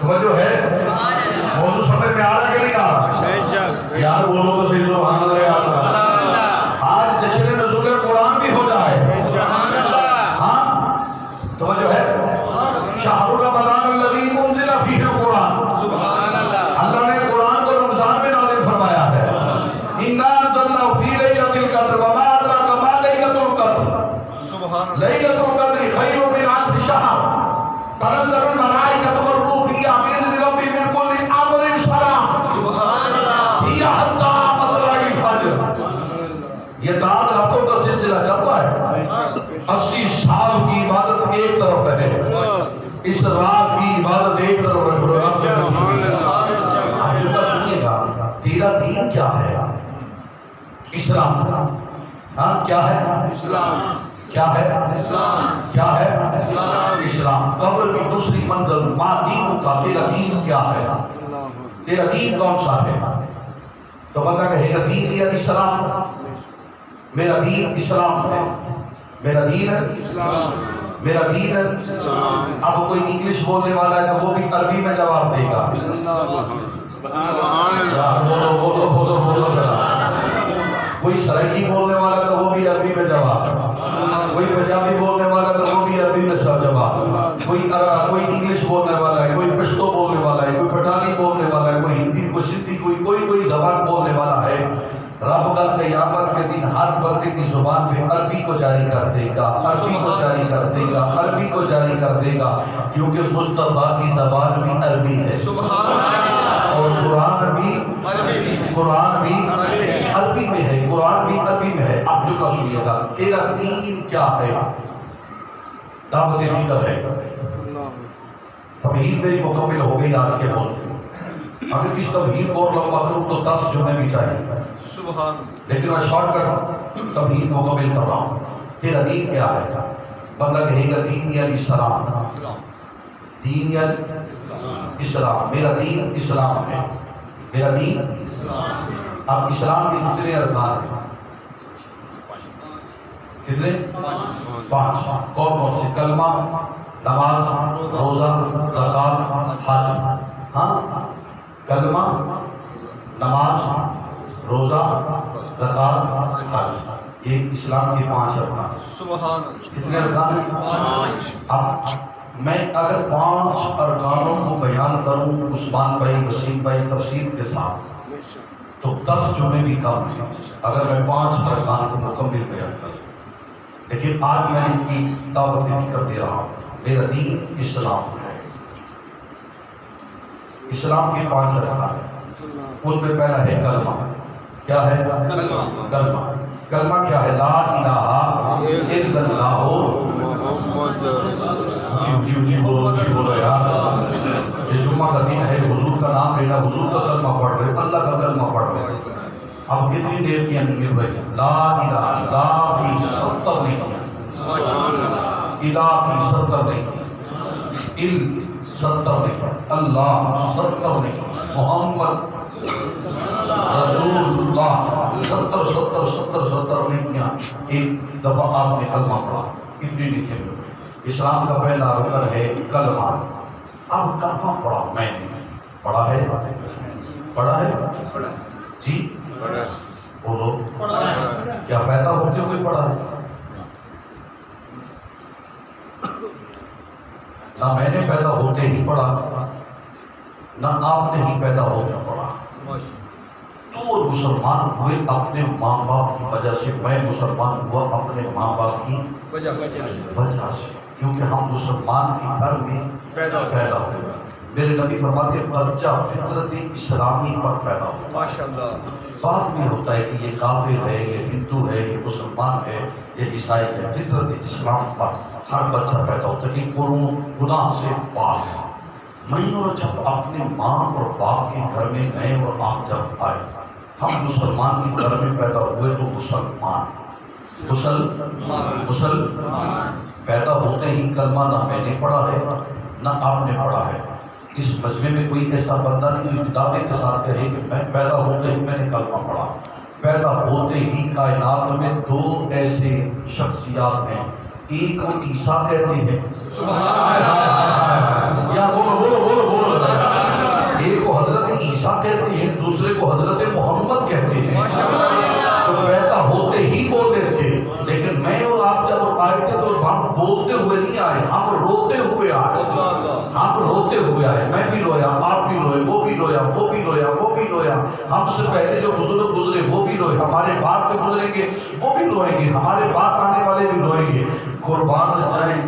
توجہ ہے موضوع سمجھ میں آ رہا کہ نہیں آ رہا؟ یار بولو تو صحیح سبحان اللہ یاد رہا۔ آج جشن نزول قرآن بھی ہو جائے، ہاں توجہ ہے۔ شہر رمضان الذی انزل فیہ القرآن، اللہ نے قرآن کو رمضان میں نازل فرمایا ہے۔ انا انزلناہ فی لیلۃ القدر وما ادراک ما لیلۃ القدر، لیلۃ القدر خیر من الف شہر تنزل الملائکۃ والروح فیہا بإذن ربہم من کل امر سلام ہی حتی مطلع الفجر۔ یہ تعداد راتوں کا سلسلہ چل رہا ہے۔ 80 سال کی عبادت ایک طرف رہے، اس رات کی عبادت ایک طرف رہے۔ آپ جنتا سنیے گا، تیرا دین کیا ہے؟ اسلام۔ ہاں کیا ہے؟ اسلام۔ کیا ہے؟ اسلام۔ کیا ہے؟ اسلام۔ قبر کی دوسری منزل ما دین کا، تیرا دین کیا ہے؟ تیرا دین کون سا ہے؟ تو بندہ کہے گا دین یا اسلام؟ میرا دین اسلام ہے، میرا دین ہے اسلام، میرا دین ہے اسلام۔ اب کوئی انگلش بولنے والا ہے تو وہ بھی عربی میں جواب دے گا۔ بولو بولو بولو بولو۔ کوئی سرائکی بولنے والا تو وہ بھی عربی میں جواب، کوئی پنجابی بولنے والا تو وہ بھی عربی میں سب جواب، کوئی انگلش بولنے والا ہے، کوئی پشتو بولنے والا ہے، کوئی پٹھانی بولنے والا ہے، کوئی ہندی، کوئی سندھی، کوئی زبان بولنے والا ہے۔ رب کل قیامت کے دن ہر بندے کی زبان پہ عربی کو جاری کر دے گا، عربی کو جاری کر دے گا، عربی کو جاری کر دے گا، کیونکہ مصطفیٰ کی زبان بھی عربی ہے اور قرآن بھی عربی میں ہے، قرآن بھی عربی میں ہے۔ اب جو کا سنیے گا، تیرا دین کیا ہے؟ دعوت فکر ہے۔ تمہید میری مکمل ہو گئی آج کے موضوع۔ اگر اس تمہید کو اور لمبا کروں تو 10 جمعے بھی چاہیے، لیکن میں شارٹ کٹ تمہید مکمل کر رہا ہوں۔ تیرا دین کیا ہے؟ بندہ کہے گا دین یعنی اسلام، دین یعنی اسلام، میرا دین اسلام ہے، میرا دین اسلام۔ اب اسلام کے کتنے ارکان ہیں؟ کتنے؟ 5۔ کون کون سے؟ کلمہ، نماز، روزہ، زکوٰۃ، حج۔ ہاں کلمہ، نماز، روزہ، زکوٰۃ، حج، یہ اسلام کے 5 ارکان۔ کتنے ارکان ہیں؟ اب میں اگر 5 ارکانوں کو بیان کروں عثمان بھائی، وسیم بھائی تفصیل کے ساتھ تو 10 جمعے بھی کم ہیں اگر میں 5 ارکان کو مکمل بیان کروں۔ لیکن آج میں ان کی دعوت فکر دے رہا ہوں۔ میرا دین اسلام ہے۔ اسلام کے 5 ارکان ہیں، ان میں پہلا ہے کلمہ۔ کیا ہے؟ کلمہ۔ کلمہ کیا ہے؟ لا الہ الا اللہ محمد جی بولو یار، یہ جمعہ کا دن ہے، حضور کا نام لینا، حضور کا کلمہ پڑھ رہے، اللہ کا کلمہ پڑھ رہے. اب کتنی دیر کی مل رہی ہے؟ لا الہ، لا کی 70 نہیں کیا، الہ کی 70 نہیں کیا، 70 نہیں کیا، اللہ 70 نہیں کیا، محمد رسول اللہ 70 نہیں کیا. ایک دفعہ آپ نے کلمہ پڑھا، اتنی لکھے. اسلام کا پہلا رکن ہے کلمہ. اب کلمہ پڑھا میں نے، پڑھا ہے، پڑھا ہے جی، بولو کیا پیدا ہوتے ہوئے پڑھا ہے؟ نہ میں نے پیدا ہوتے ہی پڑھا، نہ آپ نے ہی پیدا ہوتے پڑھا. تو وہ مسلمان ہوئے اپنے ماں باپ کی وجہ سے، میں مسلمان ہوا اپنے ماں باپ کی وجہ سے، کیونکہ ہم مسلمان کے گھر میں پیدا ہوئے. میرے نبی فرماتے ہیں بچہ فطرت اسلامی پر پیدا ہوا. ماشاءاللہ. بعد میں ہوتا ہے کہ یہ کافر ہے، یہ ہندو ہے، یہ مسلمان ہے، یہ عیسائی ہے. فطرت اسلام پر ہر بچہ پیدا ہوتا ہے کہ گناہ سے پاک. میں اور جب اپنے ماں اور باپ کے گھر میں گئے اور آپ جب آئے، ہم مسلمان کے گھر میں پیدا ہوئے تو مسلمان پیدا ہوتے ہی کلمہ نہ میں نے پڑھا ہے نہ آپ نے پڑھا ہے. اس مجمع میں کوئی ایسا بندہ نہیں جو دعوے کے ساتھ کہے کہ میں پیدا ہوتے ہی میں نے کلمہ پڑھا. پیدا ہوتے ہی کائنات میں دو ایسے شخصیات ہیں، ایک کو عیسیٰ کہتے ہیں، یا بولو، ایک کو حضرت عیسیٰ کہتے ہیں، دوسرے کو حضرت محمد کہتے ہیں. تو پیدا ہوتے ہی بولے تھے، لیکن میں اور آپ جب آئے تھے تو ہم بولتے ہوئے نہیں آئے، ہم روتے ہوئے آئے. ہم روتے ہوئے آئے، میں بھی رویا، آپ بھی روئے، وہ بھی رویا، وہ بھی رویا، وہ بھی رویا. ہم سے پہلے جو بزرگ گزرے وہ بھی روئے، ہمارے بعد جو گزریں گے وہ بھی روئیں گے، ہمارے بعد آنے والے بھی روئیں گے. قربان جائیں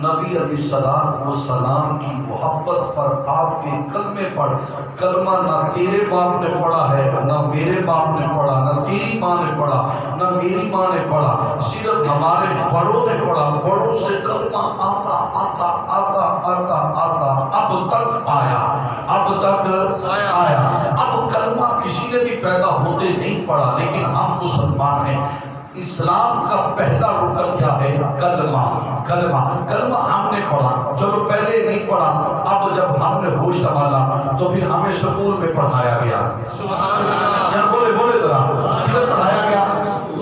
نبی علیہ السلام کی محبت پر، آپ کے کلمے پر. کلمہ نہ تیرے باپ نے پڑھا ہے، نہ میرے باپ نے پڑھا، نہ تیری ماں نے پڑھا، نہ میری ماں نے پڑھا، صرف ہمارے بڑوں نے پڑھا. بڑوں سے کلمہ آتا آتا آتا آتا آتا اب تک آیا. اب کلمہ کسی نے بھی پیدا ہوتے نہیں پڑھا، لیکن ہم مسلمان ہیں. اسلام کا پہلا رکن کیا ہے؟ کلمہ ہم نے پڑھا. چلو پہلے نہیں پڑھا، اب جب ہم نے ہوش سنبھالا تو پھر ہمیں سکول میں پڑھایا گیا. بولے ذرا، پڑھایا گیا،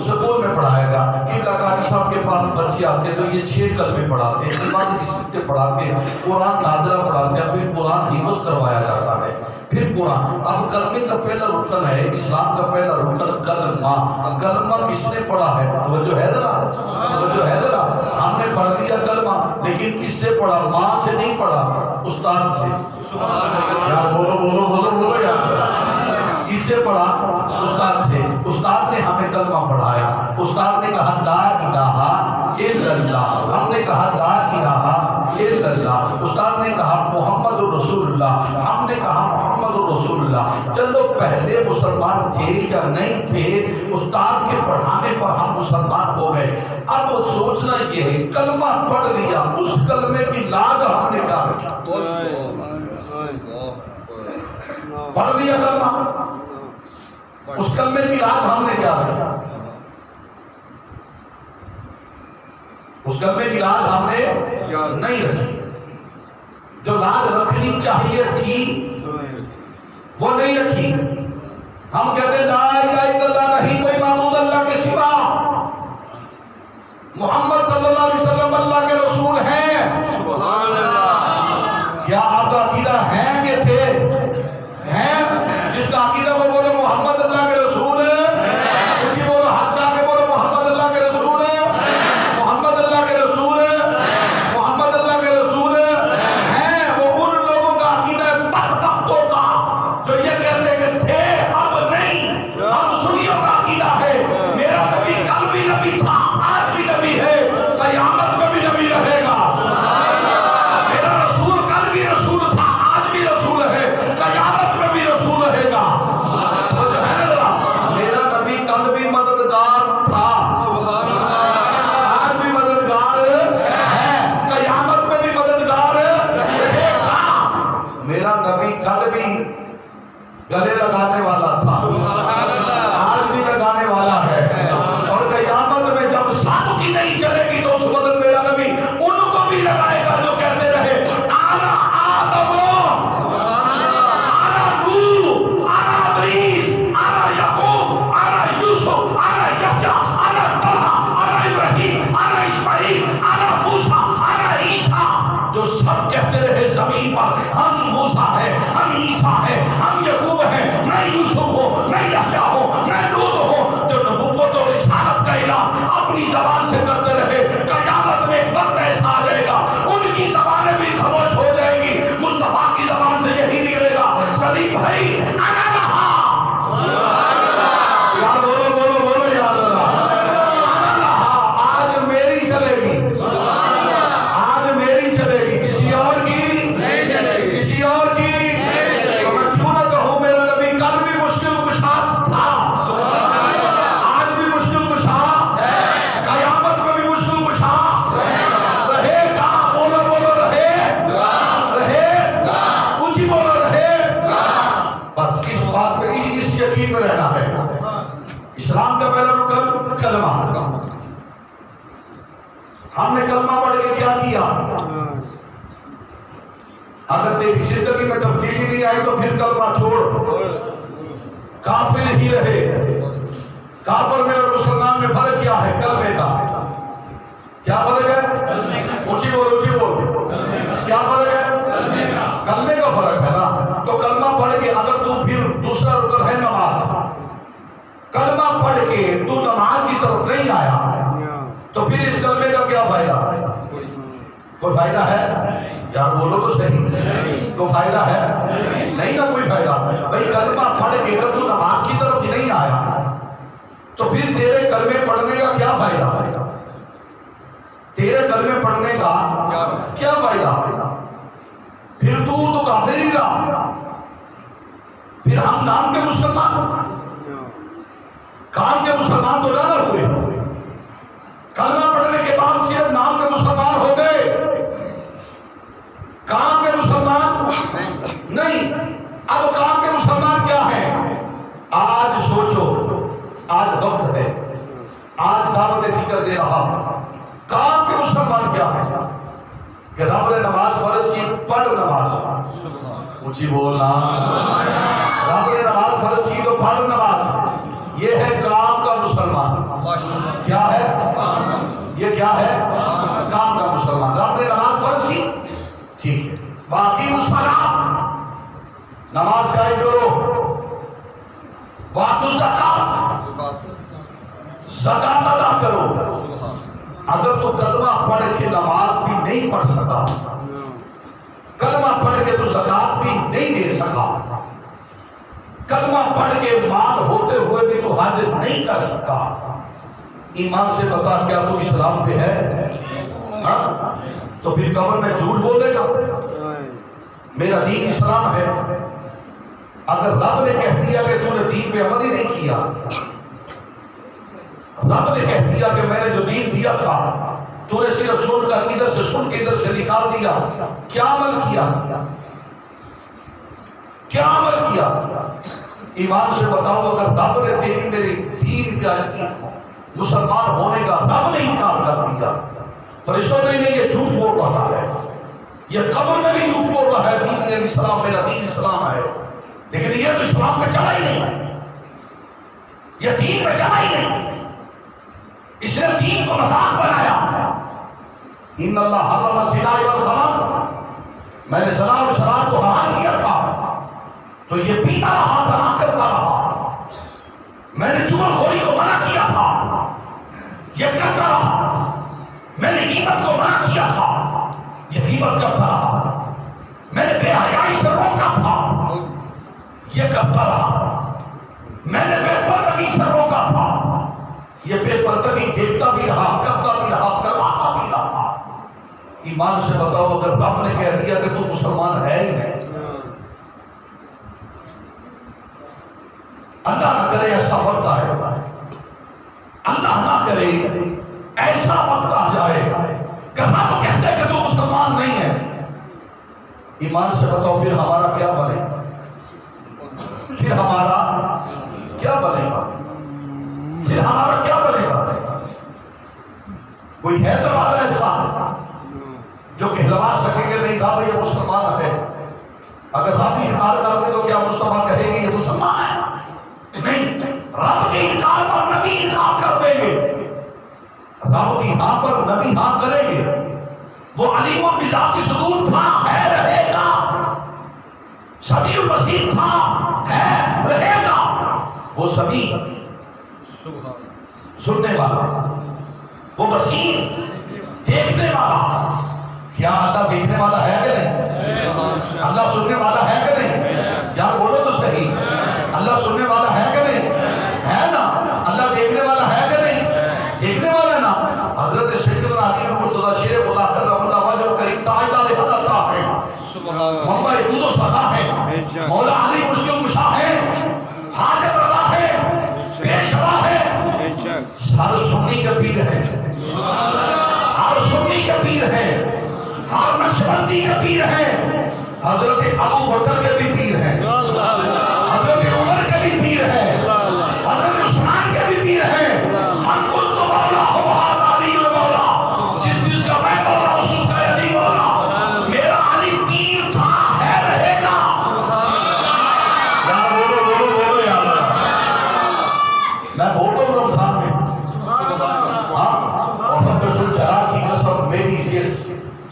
سکول میں پڑھایا گیا. قبلہ قاری صاحب کے پاس بچے آتے تو یہ 6 کلمے پڑھاتے ہیں، ایمان کی سکتے پڑھاتے ہیں، قرآن نازلہ پڑھاتے ہیں، پھر قرآن حفظ کروایا جاتا ہے، پھر قرآن. اب کلمے کا پہلا رکن ہے، اسلام کا پہلا رکن کلمہ. کلمہ کس نے پڑھا ہے؟ توجہ ہے ذرا. ہم نے پڑھ لیا کلمہ، لیکن کس سے پڑھا؟ ماں سے نہیں پڑھا، استاد سے. یار بولو یار. کس سے پڑھا؟ استاد سے. استاد نے ہمیں کلمہ پڑھایا. استاد نے کہا لا الہ الا اللہ، ہم نے کہا لا الہ الا اللہ. استاد نے کہا محمد رسول اللہ، ہم نے کہا محمد رسول اللہ. چلو پہلے مسلمان تھے یا نہیں تھے، استاد کے پڑھانے پر ہم مسلمان ہو گئے. اب سوچنا یہ ہے کلمہ پڑھ لیا، اس کلمے کی لاج ہم نے کیا رکھی؟ پڑھ لیا کلمہ، اس کلمے کی لاج ہم نے کیا رکھی؟ اس کلمے کی لاج ہم نے نہیں رکھی. جو لاج رکھنی چاہیے تھی وہ نہیں رکھی. ہم کہتے ہیں لا الہ الا اللہ، نہیں کوئی معبود اللہ کے سوا، محمد صلی اللہ علیہ وسلم اللہ کے رسول ہیں. سبحان اللہ. کیا آپ کا عقیدہ ہے کہ تھے؟ ہیں. جس کا عقیدہ وہ بولے محمد اللہ کے رسول ہے، کچھ بولو ہاتھ چاہ کے بولو محمد اللہ کے رسول ہے، محمد اللہ کے رسول ہے، محمد اللہ کے رسول ہے. وہ ان لوگوں کا عقیدہ بدبختوں کا جو یہ کہتے کہ تھے اب نہیں. ہم سنیوں کا عقیدہ ہے میرا نبی کل بھی نبی تھا، آج بھی نبی ہے، قیامت میں بھی نبی رہے گا. زمین پر ہم موسیٰ ہیں، ہم عیسیٰ ہیں، ہم یعقوب ہیں، میں یوسف ہوں، میں یحییٰ ہوں، میں لوط ہوں۔ جو نبوت اور رسالت کا اعلان اپنی زبان سے کرتے رہے، قیامت میں ایک وقت ایسا آ جائے گا ان کی زبانیں بھی خاموش ہو جائیں گی، مصطفیٰ کی زبان سے یہی نکلے گا، سلیم بھائی انا لہا، یار بولو بولو بولو یار انا لہا، آج میری چلے گی، آج میری چلے گی، کسی اور کی نہیں چلے گی، کسی اور کی تو میں کیوں نہ کہوں میرا نبی کل بھی مشکل کشا تھا، آج بھی مشکل کشا ہے، قیامت میں بھی مشکل کشا رہے گا، بولو بولو رہے گا، اونچی بولو رہے گا، بس اس بات پہ اس یقین میں رہنا ہے۔ اسلام کا پہلا رکن کلمہ، ہم نے کلمہ پڑھ کے کیا کیا؟ اگر تیری زندگی میں تبدیلی نہیں آئی تو پھر کلمہ چھوڑ، کافر ہی رہے۔ کافر میں اور مسلمان میں فرق کیا ہے؟ کلمے کا کیا فرق ہے؟ اونچی بول اونچی بول، کیا فرق ہے؟ کلمے کا فرق ہے نا۔ تو کلمہ پڑھ کے اگر تو پھر دوسرا رکن ہے نماز، کلمہ پڑھ کے تو نماز کی طرف نہیں آیا تو پھر اس کلمے کا کیا فائدہ؟ کوئی فائدہ ہے؟ یار بولو تو صحیح، کوئی فائدہ ہے؟ نہیں نا کوئی فائدہ۔ بھئی کلمہ پڑھ کے اگر تو نماز کی طرف ہی نہیں آیا تو پھر تیرے کلمے پڑھنے کا کیا فائدہ؟ تیرے کلمے پڑھنے کا کیا فائدہ؟ پھر تو کافر ہی رہا، پھر ہم نام کے مسلمان، کام کے مسلمان تو نہ ہوئے، کلمہ پڑھنے کے بعد صرف نام کے مسلمان ہو گئے، کام کے مسلمان نہیں۔ اب کام کے مسلمان کیا ہیں؟ آج سوچو، آج وقت ہے، آج دعوت فکر دے رہا ہوں، کام کے مسلمان کیا ہے کہ رب نے نماز فرض کی، پڑھ نماز، اونچی بولنا، رب نے نماز فرض کی تو پڑھ نماز، یہ ہے کام کا مسلمان۔ کیا ہے؟ یہ کیا ہے؟ کام کا مسلمان۔ رب نے نماز فرض کی، ٹھیک ہے، باقی الصلاۃ، نماز قائم کرو، وآتوا الزکوٰۃ، زکات ادا کرو۔ اگر تو کلمہ پڑھ کے نماز بھی نہیں پڑھ سکا، کلمہ پڑھ کے تو زکات بھی نہیں دے سکا، کلمہ پڑھ کے مال ہوتے ہوئے بھی تو حج نہیں کر سکا، ایمان سے بتا کیا تو اسلام پہ ہے؟ تو پھر قبر میں جھوٹ بولے گا میرا دین اسلام ہے؟ اگر رب نے کہہ دیا کہ تو نے دین پہ عمل ہی نہیں کیا، رب نے کہہ دیا کہ میں نے جو دین دیا تھا تو نے صرف سن کر ادھر سے سن کے ادھر سے نکال دیا، کیا عمل کیا؟ کیا عمل کیا؟ ایمان سے بتاؤ، اگر رب نے تیری میری دین کا مسلمان ہونے کا رب نے انکار کر دیا، فرشتوں نے نہیں، یہ جھوٹ بول رہا ہے، یہ قبر میں بھی جھوٹ بول رہا ہے، دین اسلام، میرا دین اسلام ہے، لیکن یہ تو اسلام پہ چلا ہی نہیں، یہ دین پہ چلا ہی نہیں، اس نے دین کو مذاق بنایا۔ ان اللہ حرم الزنا والخمر، میں نے زنا اور شراب کو حرام کیا تھا تو یہ پیتا رہا، زنا کرتا رہا، میں نے چغل خوری کو منع کیا تھا، یہ کرتا رہا، میں نے غیبت کو منع کیا تھا، یہ غیبت کرتا رہا، میں نے بے حیائی سے روکا تھا، یہ کرتا رہا، میں نے بے پردگی سے روکا تھا، یہ بے پردگی دیکھتا بھی رہا، کرتا بھی رہا، کرواتا بھی رہا۔ ایمان سے بتاؤ، اگر رب نے کہہ دیا کہ تو مسلمان ہے ہی نہیں، اللہ نہ کرے ایسا وقت آئے، اللہ نہ کرے ایسا وقت آ جائے کہ رب کہتے کہ تو مسلمان نہیں ہے، ایمان سے بتاؤ پھر ہمارا کیا بنے گا؟ پھر ہمارا کیا بنے گا؟ پھر ہمارا کیا بنے گا؟ کوئی ہے تو ہمارا ایسا جو کہلوا سکیں گے نہیں رب یہ مسلمان ہے؟ اگر رب انکار کر دے تو کیا مسلمان کہے گی یہ مسلمان ہے؟ نہیں، رب کے انکار پر نبی انکار کر دیں گے، رب کی ہاں پر نبی ہاں کریں گے۔ وہ علیم و بذات صدور تھا، ہے، رہے گا۔ سمیع بصیر تھا، ہے، رہے گا۔ وہ سمیع سننے والا، وہ بصیر دیکھنے والا۔ کیا اللہ دیکھنے والا ہے کہ نہیں؟ اللہ سننے والا ہے کہ نہیں؟ یار بولو تو صحیح، اللہ سننے والا ہے کہ نہیں؟ ہے نا؟ اللہ دیکھنے والا ہے کہ نہیں؟ دیکھنے والا نا۔ حضرت سیدنا علی مرتضیٰ شیر خدا کرم اللہ وجہ کریم تاجدار حضرت ہے، مولا وجود و سخا ہے، مولا علی مشکل کشا ہے، حاجت روا ہے، پیشوا ہے، ہر سنی کا پیر ہے، ہر سنی کا پیر ہے، ہر نقشبندی کا پیر ہے۔ حضرت ابو بکر کے بھی پیر ہے، حضرت عمر کے بھی پیر ہے، حضرت عثمان کے بھی پیر ہے۔ من قلت مولا ہو بہت علی مولا، جس چیز کا میں مولا اس کا علی مولا، میرا علی پیر تھا، ہے، رہے گا۔ یار بولو بولو بولو یار، میں بول رہا ہوں رمضان میں، اور رب ذوالجلال کی قسم میری یہ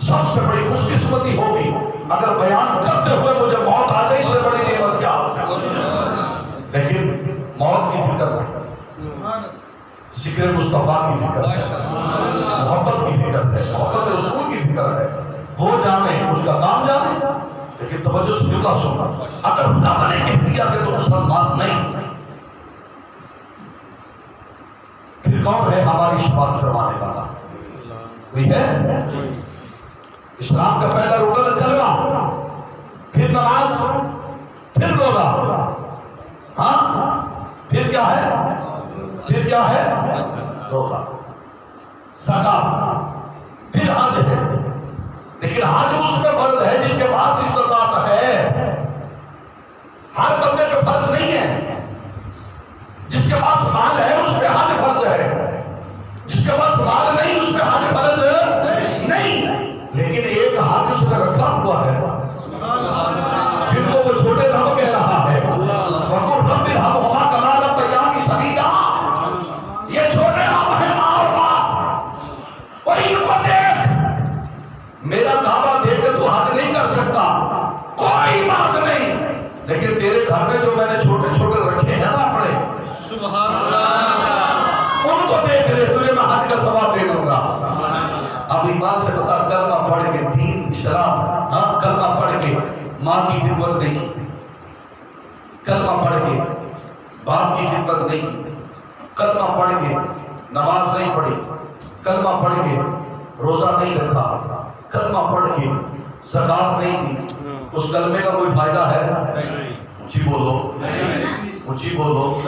سب سے بڑی خوش قسمتی ہوگی اگر بیان کرتے ہوئے مجھے موت آ جائے، اس سے بڑی نعمت کیا ہو سکتی ہے۔ لیکن موت کی فکر ہے، ذکر مصطفیٰ کی فکر ہے، محبت کی فکر ہے، محبت رسول کی فکر ہے۔ وہ جانے اس کا کام جانے، لیکن توجہ سے جملہ سننا، اگر خدا نے کہہ دیا کہ تم مسلمان نہیں، پھر کون ہے ہماری شفاعت کروانے والا؟ کوئی ہے؟ اسلام کا پہلا رکن کلمہ، پھر نماز، پھر روزہ، ہاں پھر کیا ہے؟ پھر کیا ہے؟ روزہ، زکات، پھر حج ہے۔ لیکن حج اس پہ فرض ہے جس کے پاس استطاعت ہے، ہر بندے پہ فرض نہیں ہے۔ جس کے پاس مال ہے اس پہ حج فرض ہے، جس کے پاس مال نہیں اس پہ حج فرض نہیں۔ لیکن ایک حج اس نے رکھا ہوا ہے جن کو وہ چھوٹے رب کہہ رہا ہے، وَقُلْ رَبِّ ارْحَمْهُمَا كَمَا رَبَّيَانِي صَغِيرًا۔ یہ چھوٹے رب ہیں ماں اور باپ، اور ان کو دیکھ، میرا کعبہ دیکھ کے تو حج نہیں کر سکتا، کوئی بات نہیں، لیکن تیرے گھر میں جو میں نے چھوٹے چھوٹے رکھے ہیں نا اپنے، سبحان اللہ، ان کو دیکھ لے، تجھے میں حج کا ثواب دے دوں گا۔ اب ایمان سے بتا، کلمہ پڑھ کے دین اسلام، ہاں کلمہ پڑھ کے ماں کی خدمت نہیں کی، کلمہ پڑھ کے باپ کی خدمت نہیں کی، کلمہ پڑھ کے نماز نہیں پڑھی، کلمہ پڑھ کے روزہ نہیں رکھا، کلمہ پڑھ کے زکات نہیں دی، اس کلمے کا کوئی فائدہ ہے؟ اونچی بولو، اونچی بولو۔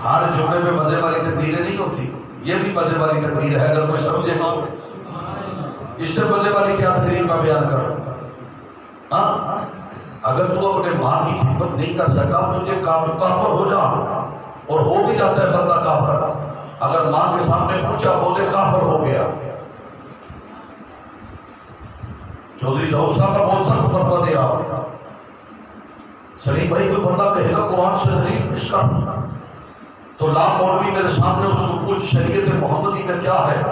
ہر جمعے میں مزے والی تقریریں نہیں ہوتی، یہ بھی مزے والی تقریر ہے، اگر کوئی سمجھے تو۔ اس سے مزے والی کیا تقریر میں بیان کروں؟ ہاں اگر تو اپنے ماں کی خدمت نہیں کر سکتا، تجھے کافر ہو جا، اور ہو بھی جاتا ہے بندہ کافر، اگر ماں کے سامنے پوچھا بولے کافر ہو گیا۔ چودھری ظہور صاحب کا بہت سخت فتویٰ دے رہا، سلیم بھائی کوئی بندہ کہے گا قرآن سے دلیل پیش کر، تو لا مولوی میرے سامنے اس کو پوچھ شریعت محمدی میں کیا ہے،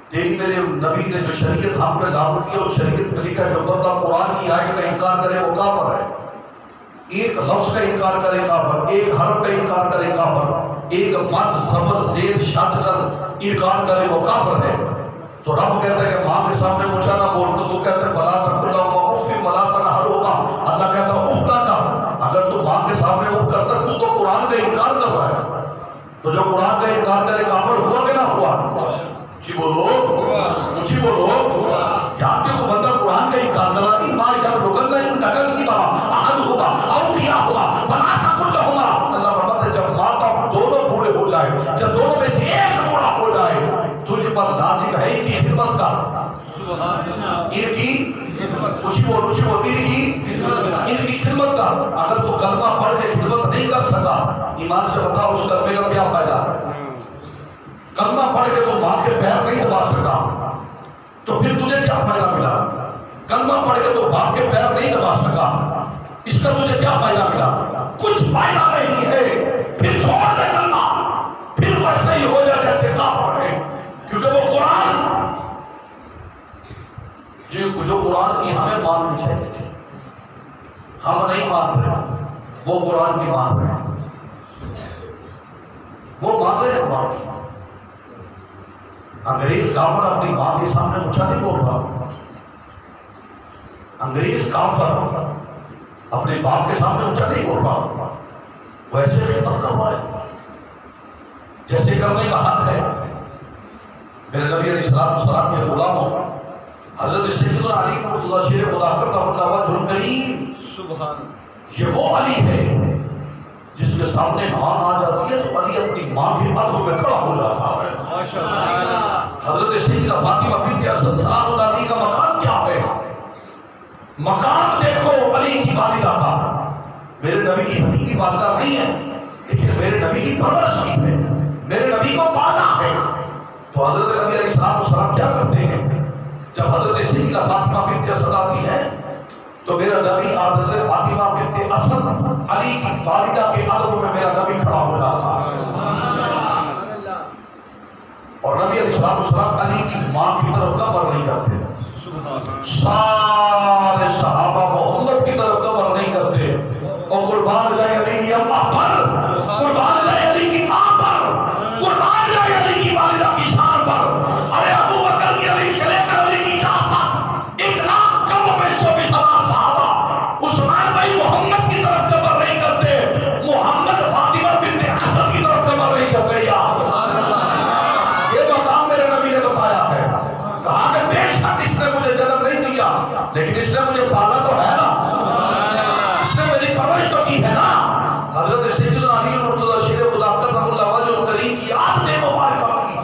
تیری میرے نبی نے جو شریعت ہم پہ لاگو کی اس شریعت میں لکھا جو بندہ قرآن کی آیت کا انکار کرے وہ کافر ہے، ایک لفظ کا انکار کرے کافر، ایک حرف کا انکار کرے کافر، ایک مد زبر زیر شد کر انکار کرے وہ کافر ہے۔ تو رب کہتا ہے کہ ماں کے سامنے اونچا نہ بول، تو کہتے ہیں فلا تقل لهما اف ولا تنهرهما، اللہ کہتا ہے اف نہ کر۔ اگر تو ماں کے سامنے اف کرتا تو قرآن کا انکار کر رہا ہے، تو جو قرآن کا انکار کرے کافر ہوا کہ نہ ہوا؟ اونچی بولو، اونچی بولو۔ یاد کہ تو بندہ قرآن کا انکار کرا کہ ماں جب رکن نہیں ڈکل کی بابا احد ہوگا او کیا ہوگا فلا تقل لهما، اللہ فرماتا ہے جب ماں باپ دونوں بوڑھے ہو جائے، جب دونوں میں سے ایک بوڑھا ہو جائے، تجھ پر لازم ہے ان کی خدمت کر، ان کی اونچی بول، اونچی بول، ان کی خدمت کر۔ اگر تو کلمہ پڑھ کے خدمت نہیں کر سکا، ایمان سے بتا اس کلمے کا کیا فائدہ ہے؟ کلمہ پڑھ کے تو ماں کے پیر نہیں دبا سکا تو پھر تجھے کیا فائدہ ملا؟ کلمہ پڑھ کے تو باپ کے پیر نہیں دبا سکا، اس کا تجھے کیا فائدہ ملا؟ کچھ فائدہ نہیں ہے۔ پھر چھوڑ دے کلمہ، پھر ویسے ہی ہو جائے جیسے کافر ہے، کیونکہ وہ قرآن جو قرآن کی ہمیں ماننی چاہیے تھی، ہم نہیں مان رہے، وہ قرآن کی مان رہے ہیں، وہ مان رہے ہیں قرآن کی۔ انگریز کافر اپنی ماں کے سامنے اونچا نہیں بول رہا، انگریز کافر اپنے باپ کے سامنے اونچا نہیں بول رہا، ویسے خدمت کروائے جیسے کرنے کا حق ہے۔ میرے نبی علیہ السلام کے غلاموں حضرت سیدنا علی مرتضیٰ شیر خدا کرتا وجہ الکریم، یہ وہ علی ہے جس کے سامنے ماں آ جاتی ہے تو علی اپنی ماں کے قدموں میں کھڑا ہو جاتا ہے۔ حضرت سیدہ فاطمہ بنت اسد سلام اللہ علیہ کا مقام کیا ہے؟ مقام دیکھو علی کی والدہ کا، میرے نبی کی حقیقی والدہ نہیں ہے لیکن میرے نبی کی پرورش کی ہے، میرے نبی کو پالا ہے۔ تو حضرت نبی علیہ السلام کیا کرتے ہیں؟ جب حضرت سیدہ فاطمہ بنت اسد آتی ہے تو میرا نبی حضرت فاطمہ بنت اسد علی کی والدہ کے قدموں میں میرا نبی کھڑا ہو جاتا ہے، اور نبی علیہ السلام علی کی ماں کی طرف کبر نہیں کرتے، سارے صحابہ محمد کی طرف کبر نہیں کرتے، اور قربان جائے علی کی اماں پر، قربان جائے علی کی ماں پر، قربان جائے علی کی والدہ کی شان پر۔ ارے ابو بکر کی علی سے لے کر علی کی جان تک 1,00,000 کم میں 24,000 صحابہ عثمان بھائی محمد کی طرف کبر نہیں کرتے، محمد فاطمہ بنت اسد کی طرف کبر نہیں کرتے۔ یا یہ مقام میرے نبی نے بتایا ہے، کہا کہ بے شک اس نے مجھے جنم نہیں دیا لیکن اس نے مجھے پالا تو ہے نا، اس نے میری پرورش تو کی ہے نا۔ حضرت سیدنا علی مرتضیٰ شیر خدا کرم اللہ وجہ الکریم کی عادت مبارکہ تھی،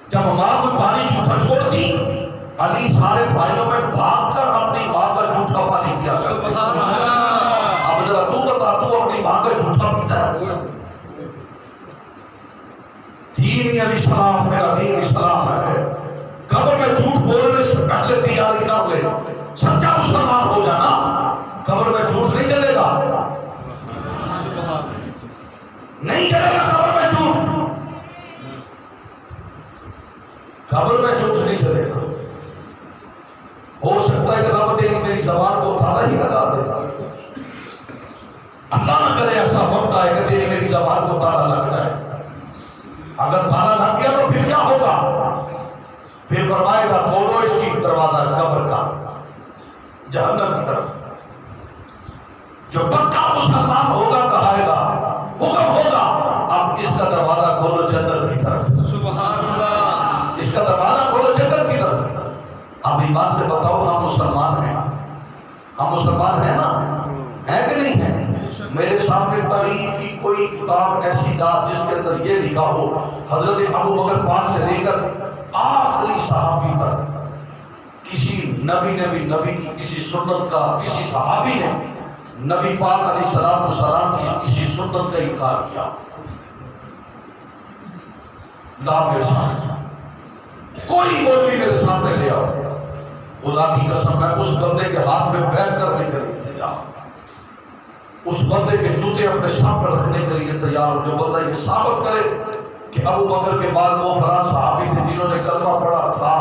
جب ماں کو پانی جھوٹا چھوڑ دی علی سارے بھائیوں میں بھاگ کر اپنی ماں کا جھوٹا پانی پیا کرتے۔ اب ذرا تو بتا، تو اپنی ماں کا جھوٹا پیتا ہے؟ دین علیہ السلام میرا دین اسلام ہے، قبر میں جھوٹ بولنے سے پہلے تیاری کر لے، سچا مسلمان ہو جانا، قبر میں جھوٹ نہیں چلے گا، نہیں چلے گا قبر میں جھوٹ، قبر میں جھوٹ نہیں چلے گا۔ ہو سکتا ہے کہ رب تیری میری زبان کو تالا ہی لگا دے، اللہ نہ کرے ایسا وقت آئے کہ تیری میری زبان کو تالا لگ جائے، اگر تالا لگ گیا تو پھر کیا ہوگا؟ پھر فرمائے گا کھولو اس کی دروازہ قبر کا جہنم کی طرف۔ جو پکا مسلمان ہوگا کہائے گا، حکم ہوگا اب اس کا دروازہ کھولو جنت کی طرف، سبحان اللہ، اس کا دروازہ کھولو جنت کی طرف۔ اب ایمان سے بتاؤ ہم مسلمان ہیں، ہم مسلمان ہیں نا، ہے کہ نہیں ہے؟ میرے سامنے تاریخ کی کوئی کتاب ایسی نہ جس کے اندر یہ لکھا ہو حضرت ابو بکر پاک سے لے کر آخری صحابی تک کسی نبی کی کسی سنت کا، کسی صحابی نے نبی پاک علیہ السلام کی کسی سنت کا انکار کیا؟ لا میرے سامنے کوئی مولوی میرے سامنے لے آؤ، خدا کی قسم میں اس بندے کے ہاتھ میں بیٹھ کر نہیں کریں تیار، اس بندے کے جوتے اپنے ساتھ پر رکھنے کے لیے تیار ہو جو بندہ یہ ثابت کرے کہ ابو بکر کے بعد وہ فلاں صحابی تھے جنہوں نے کلمہ پڑھا تھا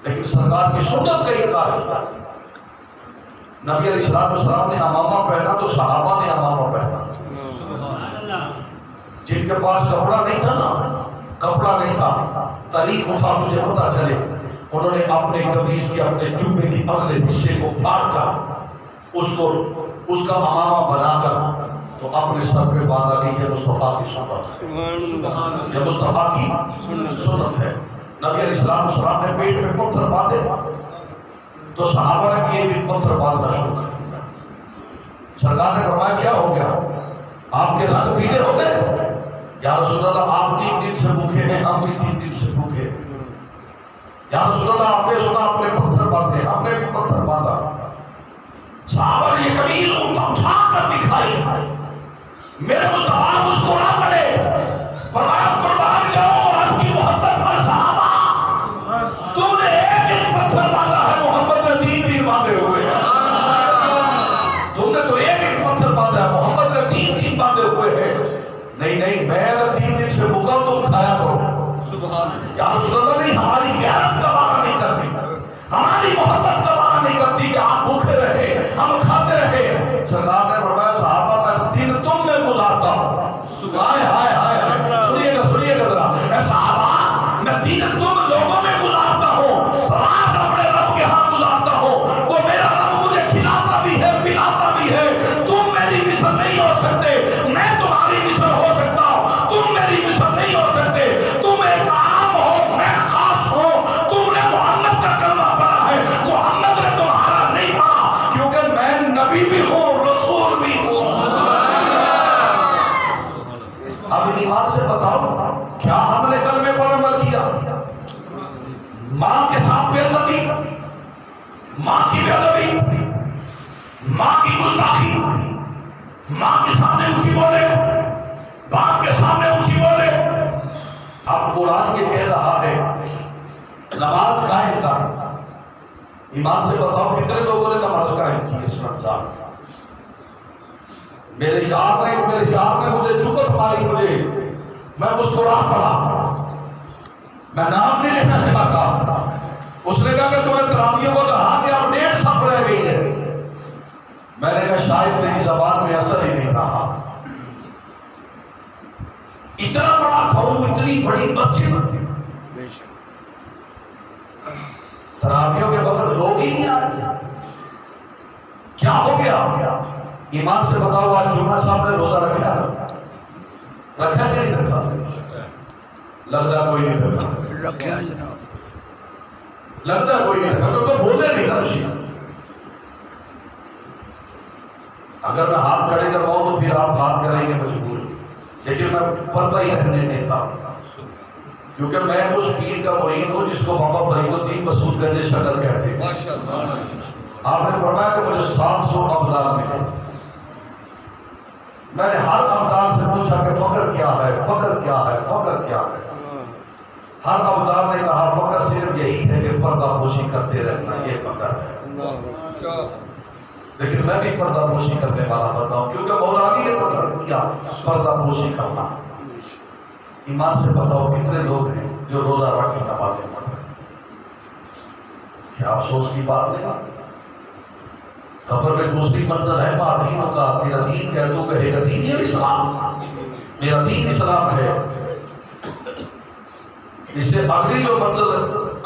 لیکن سرکار کی سنت کا انکار کیا۔ نبی علیہ السلام نے امامہ پہنا تو صحابہ نے امامہ پہنا، جن کے پاس کپڑا نہیں تھا نا، کپڑا نہیں تھا، تاریخ اٹھا مجھے پتا چلے، انہوں نے اپنے قمیص کے اپنے جبے کے اگلے حصے کو پھاڑ کر اس کا امامہ بنا کر تو اپنے سر پہ باندھا کہ یہ مصطفیٰ کی سنت ہے، یہ مصطفیٰ کی سنت ہے۔ نبی علیہ السلام نے پیٹ میں پتھر باندھے تو صحابہ نے بھی ایک پتھر باندھنا شروع کر دیا۔ سرکار نے فرمایا کیا ہو گیا؟ آپ کے رنگ پیلے ہو گئے؟ یا رسول اللہ آپ 3 دن سے بھوکے ہیں، ہم بھی 3 دن سے بھوکے ہیں۔ یا رسول اللہ آپ نے سنا آپ نے پتھر باندھے، ہم نے بھی پتھر باندھا۔ صحابہ نے یہ کمیل اٹھا کر دکھائی، میرے مصطفیٰ مسکرا پڑے، فرمایا قربان جاؤ آپ کی محبت پر صحابہ، تم نے ایک پتھر باندھا ہے، محمد نے 3 باندھے ہوئے ہیں، تم نے تو ایک پتھر باندھا ہے، محمد نے 3 باندھے ہوئے ہیں۔ نہیں میں اگر 3 دن سے بھوکا ہوں تو کھایا کرو، یا رسول اللہ نہیں، ہماری غیرت کا معنی نہیں کرتی، ہماری محبت کا معنی نہیں کرتی کہ آپ بھوکے رہے ہم کھاتے رہے۔ سرکار نے فرمایا صحابہ میں دن تم میں گزارتا ہوں، ہائے ہائے ہائے، سنیے گا ذرا، اے صحابہ میں دن تم لوگوں میں گزارتا ہوں، رات اپنے رب کے ہاں گزارتا ہوں، وہ میرا رب مجھے کھلاتا بھی ہے پلاتا بھی ہے، تم میری مثل نہیں ہو سکتے، میں تمہاری مثل ہو سکتا ہوں، تم میری مثل نہیں ہو سکتے، تم ایک عام ہو میں خاص ہوں، تم نے محمد کا کلمہ پڑھا ہے، محمد نے تمہارا نہیں پڑھا، کیونکہ میں نبی بھی ہوں رسول بھی ہوں۔ اب ایمان سے بتاؤ کیا ہم نے کلمے پر عمل کیا؟ ماں کے ساتھ بے عزتی، ماں کی بے ادبی، ماں کی گستاخی، ماں کے سامنے اونچی بولے، باپ کے سامنے اونچی بولے۔ اب قرآن یہ کہہ رہا ہے نماز قائم کر۔ ایمان سے بتاؤ کتنے لوگوں نے نماز قائم کی اس رمضان؟ میرے یار نے مجھے چکت ماری، میں مسکرا پڑا، میں نام نہیں لینا چاہتا۔ اس نے کہا کہ تو نے تراویح کو کہا کہ اب 1.5 صف رہ گئی ہے۔ میں نے کہا شاید میری زبان میں اثر ہی نہیں رہا۔ اتنا بڑا قوم، اتنی بڑی مسجد، تراویحوں کے وقت لوگ ہی نہیں آتے، کیا ہو گیا؟ ایمان سے بتاؤ آج جمعہ صاحب نے روزہ رکھا کہ نہیں رکھا؟ لگتا کوئی نہیں رکھا، رکھا جناب، لگتا کوئی نہیں رکھا، تو بولے نہیں تمشی۔ اگر میں ہاتھ کھڑے کرواؤں تو پھر آپ ہاتھ کریں گے مجبور، لیکن میں پردہ ہی رہنے دیتا، کیونکہ میں اس پیر کا مرید ہوں جس کو بابا فرید الدین مسعود گنج شکر کہتے ہیں۔ آپ نے فرمایا کہ مجھے 700 ابدال ملے، میں نے ہر ابدال سے پوچھا کہ فقر کیا ہے، فقر کیا ہے، فقر کیا ہے؟ ہر ابدال نے کہا فقر صرف یہی ہے کہ پردہ پوشی کرتے رہنا، یہ فقر ہے۔ لیکن میں بھی پردہ پوشی کرنے والا بنتا ہوں، کیونکہ مولا علی نے پسند کیا پردہ پوشی کرنا۔ ایمان سے بتاؤ کتنے لوگ ہیں جو روزہ رکھ کے نمازیں پڑھ رہے ہیں؟ کیا افسوس کی بات نہیں؟ قبر میں دوسری منزل ہے معافینوں کا، تیرا دین کہہ تو کہے گا دین اسلام، میرا دین اسلام ہے۔ اس سے اگلی جو منزل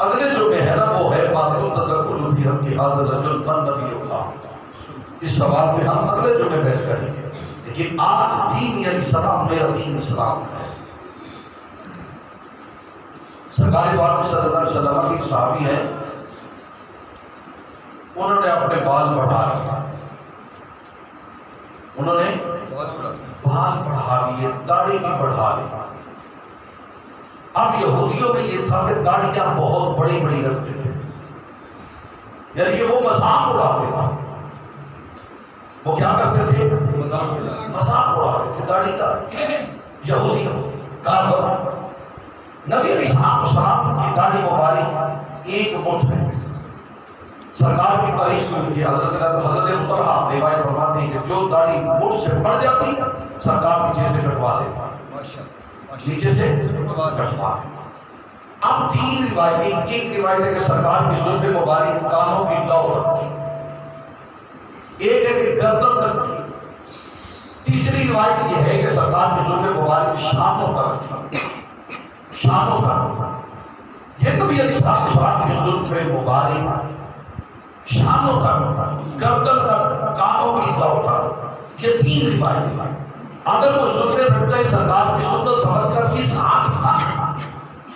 اگلے جو میں ہے نا وہ ہے ماتل تدخل فی حق حاضر رجل من نبی کا۔ اس سوال میں ہم اگلے جو میں بحث کریں گے، لیکن آج دین اسلام، میرا دین اسلام ہے۔ سرکار دو عالم صلی اللہ علیہ وسلم کی صحابی ہے، انہوں نے اپنے بال بڑھا لیا، انہوں نے بال بڑھا لیے، داڑھی بھی بڑھا لی۔ اب یہودیوں میں یہ تھا کہ داڑھیاں بہت بڑی بڑی رکھتے تھے، یعنی کہ وہ مذاق اڑاتے تھے۔ وہ کیا کرتے تھے؟ مذاق اڑاتے تھے داڑھی کا۔ یہودی کافر، نبی علیہ السلام کی داڑھی مبارک ایک مٹھ ہے۔ سرکار کی تعریف کی حضرت طلحہ روایت فرماتے ہیں کہ جو داڑھی مٹھ سے بڑھ جاتی سرکار نیچے سے کٹوا دیتا، نیچے سے کٹوا دیتا۔ اب 3 روایتیں، ایک روایت ہے کہ سرکار کی زلف مبارک کانوں کی لو تک تھی، ایک ہے کہ گردن تک تھی، تیسری روایت یہ ہے کہ سرکار کی زلف مبارک شانوں تک تھی، شانوں تک۔ یہ نبی علیہ السلام کی زلف مبارک شانوں تک، گردن تک، کانوں کی لو تک، یہ 3 روایتیں۔ اگر وہ زلفیں رکھتے سرکار کی سنت سمجھ کر اس ہاتھ تھا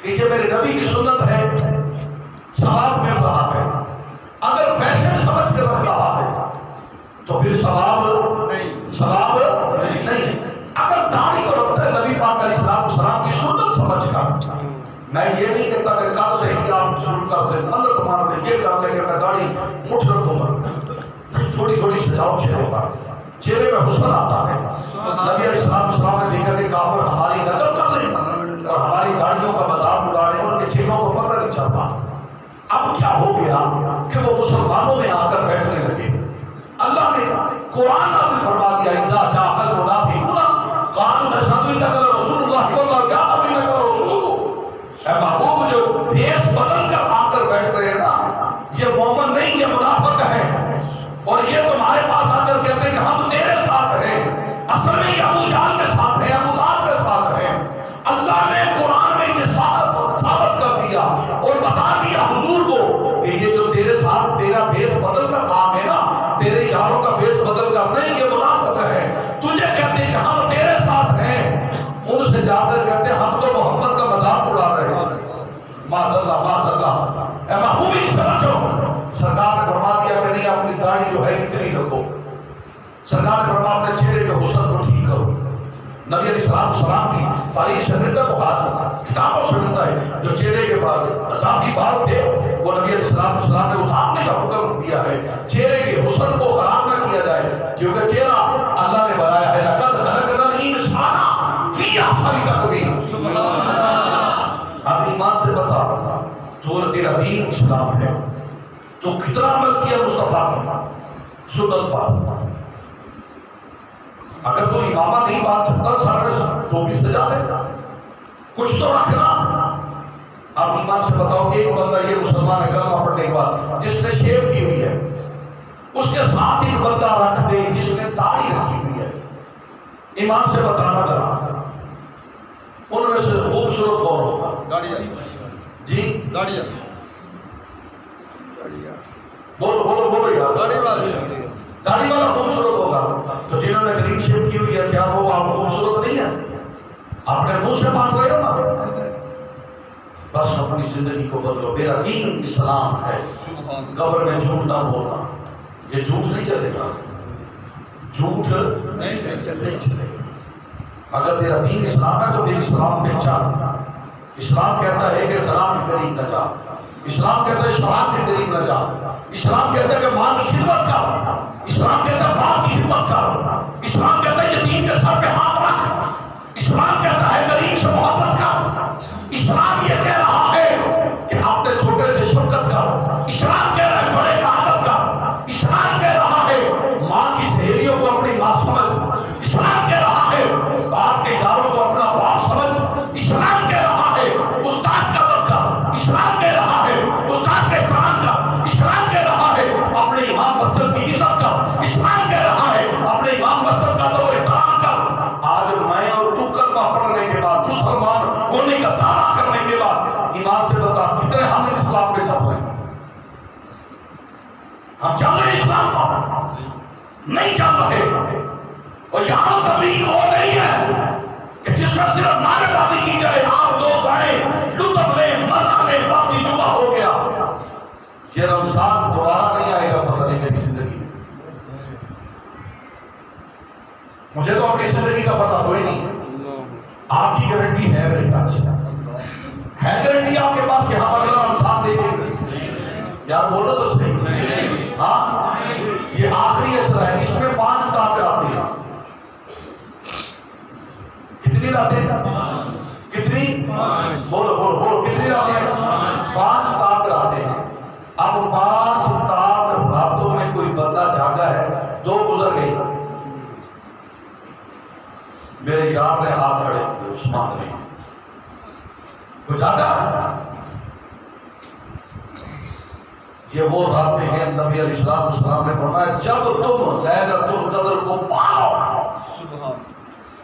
کہ یہ میرے نبی کی سنت ہے، ثواب مل رہا ہے۔ اگر فیشن سمجھ کر رکھ رہا ہے تو پھر ثواب نہیں۔ اگر داڑھی کو رکھتا ہے نبی پاک علیہ السلام کی سنت سمجھ کر، میں یہ نہیں کہتا کہ کل سے ہی آپ شروع کر دیں، اندر تمہارے لیے یہ کر لیں گے میں داڑھی مٹھ رکھوں گا، تھوڑی تھوڑی سجاؤ چہرے پر، چہرے میں حسن آتا ہے۔ نبی علیہ السلام نے دیکھا کہ کافر ہماری نقل کر رہے ہیں اور ہماری داڑھیوں کا مذاق اڑا رہے ہیں، ان کے چہروں کو پتہ نہیں چلتا۔ اب کیا ہو گیا کہ وہ مسلمانوں میں آ کر بیٹھنے لگے۔ اللہ نے قرآن نازل فرما دیا، اذا جاء المنافقون قالوا نشهد انك لرسول الله والله يعلم انك لرسوله۔ اے محبوب جو بھیس بدل کر آ کر بیٹھ رہے ہیں نا، یہ مومن نہیں، یہ منافق ہے، اور یہ تمہارے پاس آ کر کہتے ہیں کہ ہم کر آگے نا تیرے یاروں کا بیس بدل کر نہیں، یہ منافق ہے. تجھے کہتے ہیں کہ ہم تیرے ساتھ ہیں، ان سے جا کر کہتے ہیں ہم تو محمد کا مذاق اڑا رہے ہیں. ماذ اللہ ماذ اللہ. اے محبوبی سمجھو، سرکار نے فرما دیا کہ نہیں اپنی داڑھی جو ہے اتنی رکھو. سرکار نے فرما اپنے چہرے کے حسن کو ٹھیک کرو. نبی علیہ السلام کی تاریخ سے ملتا تو بات کتابوں سے ملتا ہے جو چہرے کے بعد اضافی بال تھے وہ نبی علیہ السلام نے اتارنے کا حکم دیا ہے. چہرے کے حسن کو خراب نہ کیا جائے کیونکہ چہرہ اللہ نے بنایا ہے. لقد خلقنا الانسان فی احسن تقویم. اب ایمان سے بتا تو تیرا دین اسلام ہے تو کتنا عمل کیا مصطفیٰ کی سنت پر. اگر تو امامہ نہیں بات سکتا سر تو بھی سجا لیتا کچھ تو رکھنا. آپ ایمان سے بتاؤ کہ ایک بندہ یہ مسلمان ہے کلمہ پڑھنے کے بعد جس نے شیو کی ہوئی ہے، اس کے ساتھ ایک بندہ رکھ دے جس نے داڑھی رکھی ہوئی ہے. ایمان سے بتانا ذرا ان میں سے خوبصورت کون ہوگا؟ جی داڑھی بولو بولو بولو یار. داڑھی والا خوبصورت ہوگا. تو جنہوں نے کلین شیو کی ہوئی ہے کیا وہ آپ خوبصورت نہیں ہے؟ اپنے منہ سے مان رہے ہو نا. بس اپنی زندگی کو بدلو. میرا دین اسلام ہے. قبر میں جھوٹ نہ بولنا. یہ جھوٹ نہیں چلے گا. جھوٹ نہیں چلے گا. اگر تیرا دین اسلام ہے تو پھر اسلام پہچان. اسلام کہتا ہے کہ سلام کے قریب نہ جا. اسلام کہتا ہے شراب کے قریب نہ جا. اسلام کہتا ہے کہ ماں کی خدمت کر. اسلام کہتا ہے باپ کی خدمت کر. اسلام کہتا ہے یتیم کے سر پہ ہاتھ رکھ. اسلام کہتا ہے غریب سے محبت کر. اسلام یہ کہہ رہا ہے کہ اپنے چھوٹے سے شفقت کر. اسلام کہہ رہا ہے بڑے کا ادب کر. اسلام کہہ رہا ہے ماں کی سہیلیوں کو اپنی ماں سمجھ. اسلام کہہ رہا ہے باپ کے یاروں کو اپنا باپ سمجھ. اسلام کہہ رہا ہے استاد کا ادب کر. اسلام کہہ رہا ہے استاد کا احترام کر. اسلام کہہ رہا ہے اپنے امام مسجد کی عزت کر. اسلام کہہ رہا ہے اپنے امام مسجد کا ادب و احترام کر. آج میں اور تو کلمہ پڑھنے کے بعد مسلمان ہونے کا دعویٰ کرنے کے بعد ایمان سے بتا کتنے ہم اسلام پہ چل رہے ہیں. ہم چل رہے اسلام پر نہیں چل رہے. اور یہاں تبلیغ وہ نہیں ہے کہ جس میں صرف نعرے بازی کی جائے آپ لوگ آئے لطف لے مزہ لے باقی جمعہ ہو گیا. یہ رمضان دوبارہ نہیں آئے گا. پتہ نہیں میری زندگی مجھے تو اپنی زندگی کا پتہ کوئی نہیں. آپ کی گارنٹی ہے میرے پاس ہے گارنٹی آپ کے پاس کہ ہم اگلا رمضان دیکھیں گے. یار بولو تو صحیح. ہاں یہ آخری اثر ہے. اس میں 5 طاقتیں آتی ہیں. کتنی راتیں؟ کتنی؟ بولو بولو بولو کتنی راتیں؟ 5 طاقتیں آتے ہیں. اب 5 طاقت راتوں میں کوئی بندہ جاگا ہے. 2 گزر گئی. میرے یار نے ہاتھ کھڑے کیے عثمان نے. وہ جاگا یہ وہ راتیں ہیں نبی علیہ السلام نے فرمایا جب تم لیلۃ القدر کو پاؤ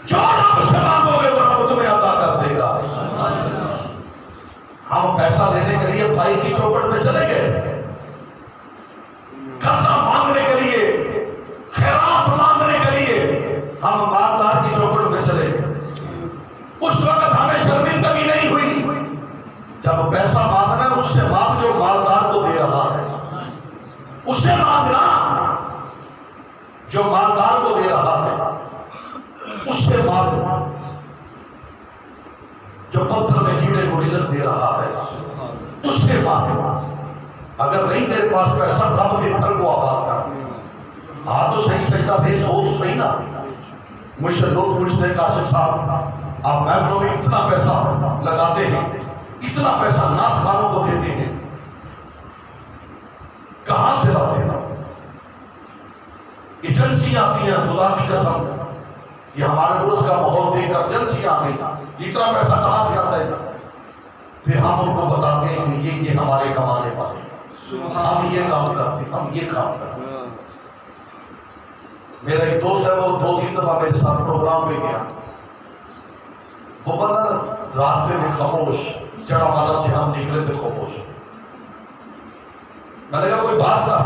جو رب سے مانگو گے وہ رب تمہیں عطا کر دے گا. ہم پیسہ لینے کے لیے بھائی کی چوکھٹ پہ چلے گئے. قرضہ مانگنے کے لیے خیرات مانگنے کے لیے ہم مالدار کی چوکھٹ پہ چلے گئے. اس وقت ہمیں شرمندگی نہیں ہوئی. جب پیسہ مانگنا ہے اس سے مانگ جو مالدار کو دے رہا ہے. اس سے مانگنا جو مالدار کو دے رہا ہے. اس سے مانگنا جو پتھر میں کیڑے کو رزق دے رہا ہے. اس سے مانگنا. اگر نہیں تیرے پاس پیسہ رب کے گھر کو آباد کر. ہاں تو صحیح سجدہ بھیج ہو تو صحیح نا. مجھ سے لوگ پوچھتے ہیں کاشف صاحب آپ محفلوں میں اتنا پیسہ لگاتے ہیں, اتنا پیسہ نعت خانوں کو دیتے ہیں, کہاں سے لاتے ہیں؟ ایجنسی آتی ہیں خدا کی قسم. یہ ہمارے ملک کا ماحول دیکھ کر ایجنسی آ گئی. اتنا پیسہ کہاں سے آتا ہے؟ پھر ہم ان کو بتاتے ہیں کہ یہ ہمارے کمانے والے, ہم یہ کام کرتے ہیں, ہم یہ کام کرتے ہیں. میرا ایک دوست ہے وہ 2-3 دفعہ میرے ساتھ پروگرام پہ گیا. وہ بندہ راستے میں خاموش, چڑا والا سے ہم نکلے تھے خاموش. میں نے کہا کوئی بات کر.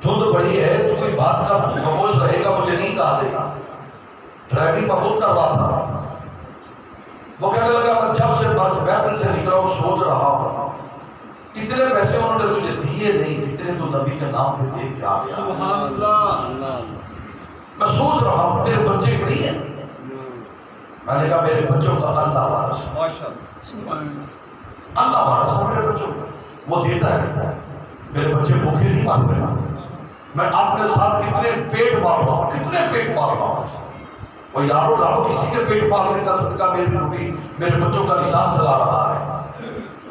دھند بڑی ہے تو کوئی بات کا خاموش رہے گا مجھے نیند آ دے گا. ڈرائیونگ میں خود کر رہا تھا. وہ کہنے لگا میں جب سے محفل سے نکلا ہوں سوچ رہا ہوں اتنے پیسے انہوں نے مجھے دیے نہیں جتنے تو نبی کے نام پہ دے کے آ گیا. سبحان اللہ. میں سوچ رہا ہوں تیرے بچے کی نہیں ہے. میں نے کہا میرے بچوں کا اللہ وارث ہے. ماشاءاللہ. اللہ وارث ہے میرے بچوں کا. وہ دیتا ہے. میرے بچے بھوکے نہیں مار رہے. میں اپنے ساتھ کتنے پیٹ مار رہا ہوں, کتنے پیٹ مار رہا ہوں. وہ یارو رب کسی کے پیٹ پالنے کا صدقہ میرے بچوں کا نظام چلا رہا ہے.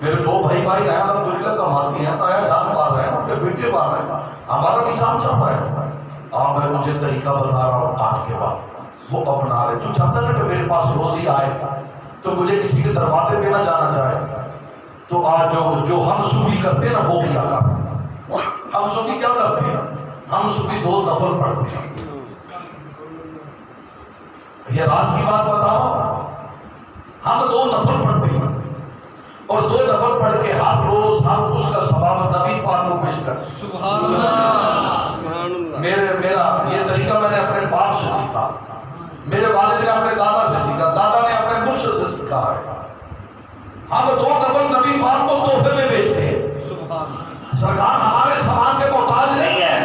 میرے دو بھائی ہیں الحمدللہ کماتی ہیں, تایا جان پال رہے ہیں, ان کے بیٹے پال رہے ہیں, ہمارا نظام چل رہا ہے. آپ میں مجھے طریقہ بتا رہا ہوں آج کے بعد وہ اپنا رہے. تو چاہتا نا کہ میرے پاس روزی آئے تو مجھے کسی کے دروازے پہ نہ جانا چاہے. تو آج جو ہم صوفی کرتے ہیں نا وہ کیا کرتے. ہم صوفی کیا کرتے ہیں, ہم صوفی 2 نفل پڑھتے ہیں. یہ راز کی بات بتاؤ, ہم 2 نفل پڑھتے ہیں اور 2 نفل پڑھ کے ہر روز ہم اس کا ثواب نبی پاک کو پیش کرتے ہیں. سبحان اللہ. سبحان اللہ. میرا یہ طریقہ میں نے اپنے باپ سے سیکھا, میرے والد نے اپنے دادا سے سیکھا, دادا نے اپنے مرشد سے سیکھا ہے. ہم 2 نفل نبی پاک کو تحفے میں بیچتے ہیں. سبحان اللہ. سرکار ہمارے سامان کے محتاج نہیں ہے.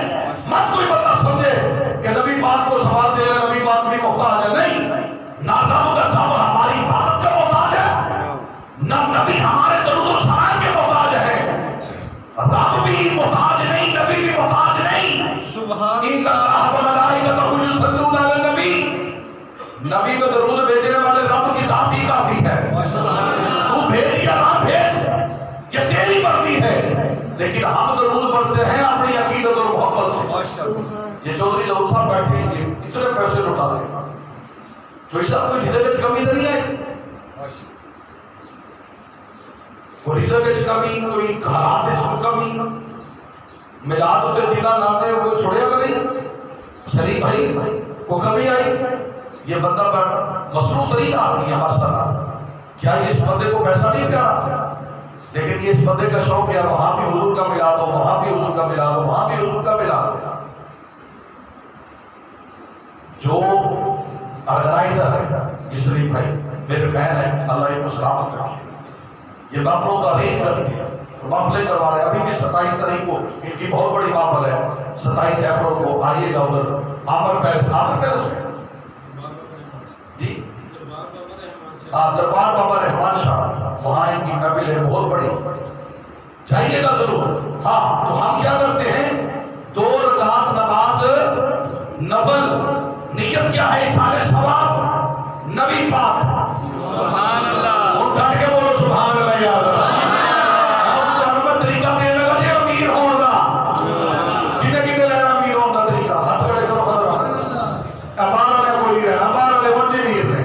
مت کوئی بندہ سمجھے کہ نبی پاک کو سامان دے رہے نبی پاک بھی محتاج ہے. نہیں, نہ رب ہماری عبادت کا محتاج ہے, نہ نبی ہمارے درود و سلام کے محتاج ہے. رب بھی محتاج نہیں, نبی بھی محتاج نہیں. سبحان ان اللہ. اللہ و ملائکتہ یصلون علی النبی, نبی کو درود بھیجنے والے رب کی ذات ہی کافی ہے. تو بھیج یا نہ بھیج یہ تیری مرضی ہے, لیکن ہم درود پڑھتے ہیں اپنی عقیدت اور محبت سے. ماشاءاللہ. یہ چودھری لاہور صاحب بیٹھے ہیں, یہ اتنے پیسے لٹا دیں چوہی صاحب کوئی رزق کی کمی تو نہیں ہے, کوئی رزق کی کمی, کوئی حالات کی کمی. میلاد ہوتے جینا لاتے ہیں کوئی تھوڑے اگر نہیں. شریف بھائی کو کمی آئی, یہ بندہ مصروف طریقہ آدمی ہے ماشاءاللہ. کیا یہ اس بندے کو پیسہ نہیں پیارا, لیکن یہ اس بندے کا شوق ہے وہاں بھی حضور کا میلاد ہو, وہاں بھی حضور کا میلاد ہو, وہاں بھی حضور کا میلاد ہو. جو آرگنائزر ہے یہ شریف بھائی میرے فین ہیں, اللہ ان کو سلامت رکھے. یہ محفلوں کا ارینج کرتے ہیں, محفلیں کروا رہے ہیں. ابھی بھی 27 تاریخ کو ان کی بہت بڑی محفل ہے, 27 اپریل کو آئیے گا ادھر آمر پیلس میں جی دربار بابا رحمان شاہ, وہاں ان کی محفل ہے بہت بڑی, جائیے گا ضرور. ہاں تو ہم کیا کرتے ہیں, 2 رکعت نماز نفل, نیت کیا ہے احسان ثواب نبی پاک. سبحان اللہ. اور ڈٹ کے بولو سبحان اللہ. یاد ہم طریقہ دینے لگا جی امیر ہون دا, کنے لینا امیر ہون دا طریقہ. ہاتھ کھڑے کرو خدا, ابان والے کوئی نہیں رہنا, ابان والے وجہ نہیں رہے,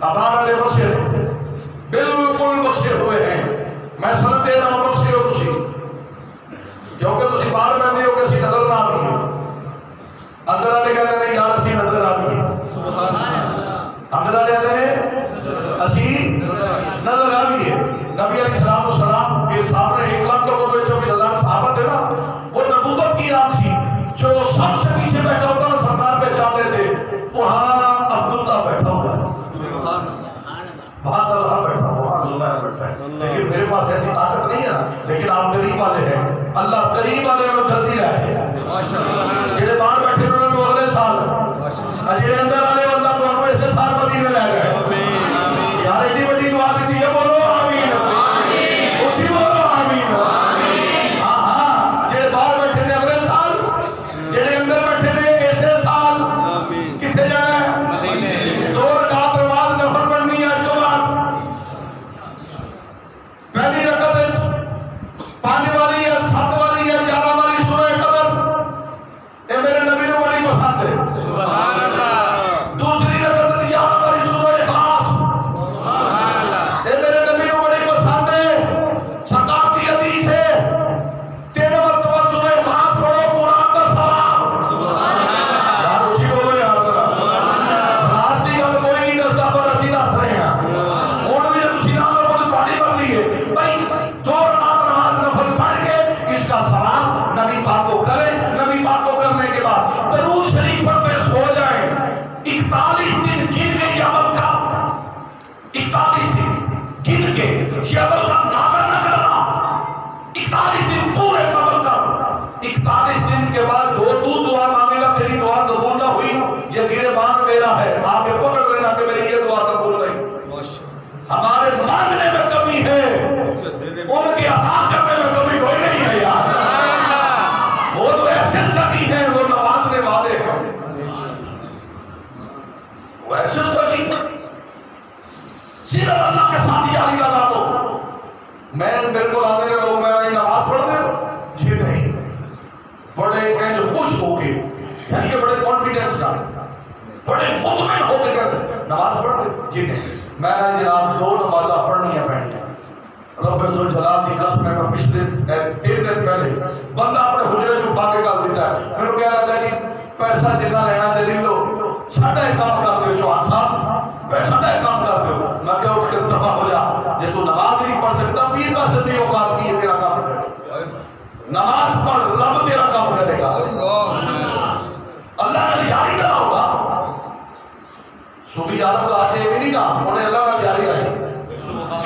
ابان والے بخشے بالکل بخشے ہوئے ہیں. میں سنت دے رہا ہوں بخشے ہو تسی, کیونکہ تسی باہر میں ہو کہ اسی نظر نہ آئی ہے. اندر والے کہتے ہیں یار اسی نظر آ گئی. سبحان اللہ. اندر والے کہتے ہیں اسی نظر آ گئی ہے. نبی علیہ السلام کے سامنے 1,24,000 صحابہ تھے نا, وہ نبوت کی آنکھ سی. جو سب سے پیچھے بیٹھا ہوتا نا سرکار پہچان لیتے, وہاں عبداللہ بیٹھا ہوا ہے, سبحان اللہ. وہاں طلحہ بیٹھا ہوا, وہاں زبیر بیٹھا ہے. لیکن میرے پاس ایسی طاقت نہیں ہے نا, لیکن آپ قریب والے ہیں, اللہ قریب والے کو جلدی لاتے ہیں. ماشاءاللہ. جڑے باہر بیٹھے انہوں نے اگلے سال, جڑے اندر والے اللہ کو ایسے سال مدینے لے گئے. یار ایڈی بڑی دعا دیتی ہے, بولو آمین, اونچی بولو آمین. ہاں ہاں, جڑے باہر بیٹھے نے اگلے سال, جڑے اندر بیٹھے نے ایسے سال, کتنے جانا ہے 2 رکعت نماز نفل پڑھنی ہے. آج تو بعد پہلی رکعت 5 والی ہے, 7 والی ہے, 11 والی سورہ قدر, اے میرے نبی نے بڑی پسند ہے. سبحان اللہ. دوسری رکعت 11 والی سورہ اخلاص, سبحان اللہ. اے میرے نبی نے بڑی پسند ہے. سرکار کی حدیث ہے 3 مرتبہ سورہ اخلاص پڑھو قرآن کا ثواب. سبحان اللہ. یار اسی بولو یار, اخلاص دی گل کوئی نہیں دستا پر اسی دس رہے ہیں. ہن بھی تسی نہ لو تو تہاڈی مرضی ہے بھائی. 2 رکعت نماز نفل پڑھ پورے قبول کر 41 دن کے بعد جو تو دعا مانگے گا تیری دعا قبول نہ ہوئی یہ گریبان میرا ہے آگے پکڑ لینا کہ میری یہ دعا قبول نہیں ہمارے مانگنے میں کمی ہے ان کی عطا کرنے میں کمی کوئی نہیں ہے یار وہ تو ایسے سخی ہیں وہ نوازنے والے ہیں وہ ایسے سخی صرف اللہ کے ساتھ یاری لگا دو میں میرے کو آتے ہیں لوگ میں نماز پڑھتے جی نہیں بڑے کہ جو خوش ہو کے یعنی کہ بڑے کانفیڈنس نہ بڑے مطمئن ہو کے نماز پڑھتے جی نہیں میں نے جناب 2 نمازاں پڑھنی ہیں رب عزوجل جلال کی قسم ہے میں پچھلے 3 دن پہلے بندہ اپنے حجرے جو اٹھا کے کر دیتا ہے میرے کہہ رہا تھا جی پیسہ جتنا لینا تے لے لو ساڈا ایک کام کر دیو چوہان صاحب پیسہ کا ایک کام کر دیو میں کہ اٹھ کے دفع ہو جا جے تو نماز نہیں پڑھ سکتا پیر کا صدی اوقات کی ہے تیرا کام کرے نماز پڑھ رب تیرا کام کرے گا اللہ نے یاری کرا ہوگا صوفی عالم کا آتے بھی نہیں کہا انہیں اللہ نے یاری لائی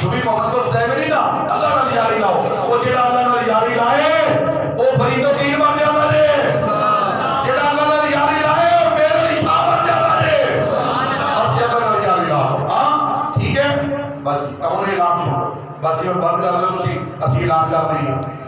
صوفی محمد کو سدائے میں نہیں کہا اللہ نے یاری لاؤ وہ جڑا اللہ نے یاری لائے وہ فرید و سین بن جاتا جے جڑا اللہ نے یاری لائے وہ میرے لیے شاہ بن جاتا جے اسی اللہ نے یاری لاؤ ہاں ٹھیک ہے بس اب انہیں اعلان سنو بس یہ بند کر دے تسی اسی اعلان کر دیں